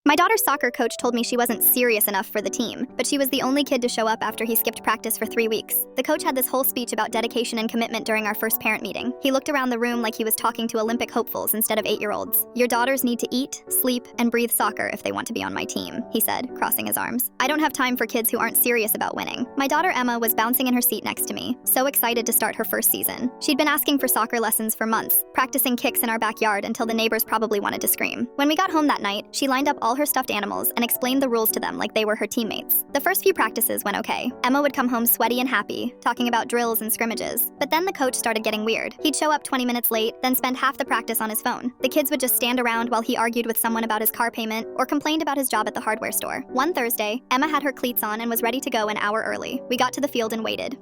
My daughter's soccer coach told me she wasn't serious enough for the team, but she was the only kid to show up after he skipped practice for 3 weeks. The coach had this whole speech about dedication and commitment during our first parent meeting. He looked around the room like he was talking to Olympic hopefuls instead of 8-year-olds. Your daughters need to eat, sleep, and breathe soccer if they want to be on my team, he said, crossing his arms. I don't have time for kids who aren't serious about winning. My daughter Emma was bouncing in her seat next to me, so excited to start her first season. She'd been asking for soccer lessons for months, practicing kicks in our backyard until the neighbors probably wanted to scream. When we got home that night, she lined up all her stuffed animals and explained the rules to them like they were her teammates. The first few practices went okay. Emma would come home sweaty and happy, talking about drills and scrimmages. But then the coach started getting weird. He'd show up 20 minutes late, then spend half the practice on his phone. The kids would just stand around while he argued with someone about his car payment or complained about his job at the hardware store. One Thursday, Emma had her cleats on and was ready to go an hour early. We got to the field and waited.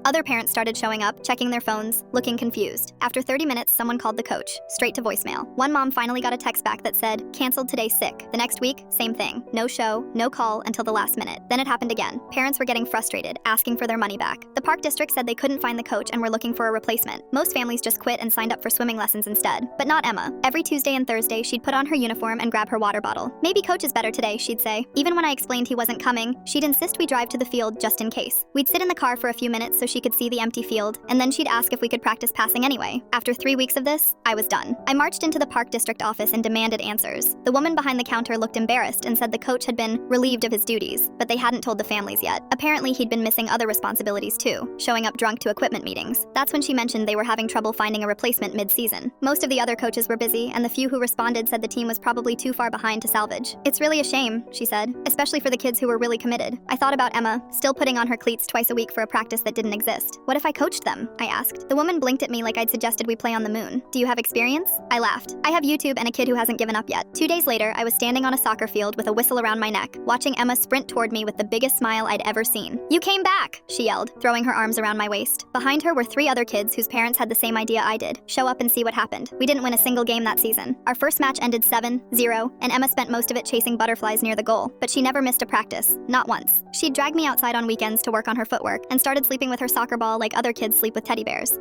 Other parents started showing up, checking their phones, looking confused. After 30 minutes, someone called the coach, straight to voicemail. One mom finally got a text back that said, "Canceled today, sick." The next week, same thing. No show, no call until the last minute. Then it happened again. Parents were getting frustrated, asking for their money back. The park district said they couldn't find the coach and were looking for a replacement. Most families just quit and signed up for swimming lessons instead. But not Emma. Every Tuesday and Thursday, she'd put on her uniform and grab her water bottle. "Maybe coach is better today," she'd say. Even when I explained he wasn't coming, she'd insist we drive to the field just in case. We'd sit in the car for a few minutes so she could see the empty field, and then she'd ask if we could practice passing anyway. After 3 weeks of this, I was done. I marched into the park district office and demanded answers. The woman behind the counter looked embarrassed and said the coach had been relieved of his duties, but they hadn't told the families yet. Apparently, he'd been missing other responsibilities too, showing up drunk to equipment meetings. That's when she mentioned they were having trouble finding a replacement mid-season. Most of the other coaches were busy, and the few who responded said the team was probably too far behind to salvage. "It's really a shame," she said, "especially for the kids who were really committed." I thought about Emma, still putting on her cleats twice a week for a practice that didn't exist. "What if I coached them?" I asked. The woman blinked at me like I'd suggested we play on the moon. "Do you have experience?" I laughed. "I have YouTube and a kid who hasn't given up yet." 2 days later, I was standing on a soccer field with a whistle around my neck, watching Emma sprint toward me with the biggest smile I'd ever seen. "You came back!" she yelled, throwing her arms around my waist. Behind her were 3 other kids whose parents had the same idea I did: show up and see what happened. We didn't win a single game that season. Our first match ended 7-0, and Emma spent most of it chasing butterflies near the goal, but she never missed a practice, not once. She'd drag me outside on weekends to work on her footwork, and started sleeping with her soccer ball like other kids sleep with teddy bears.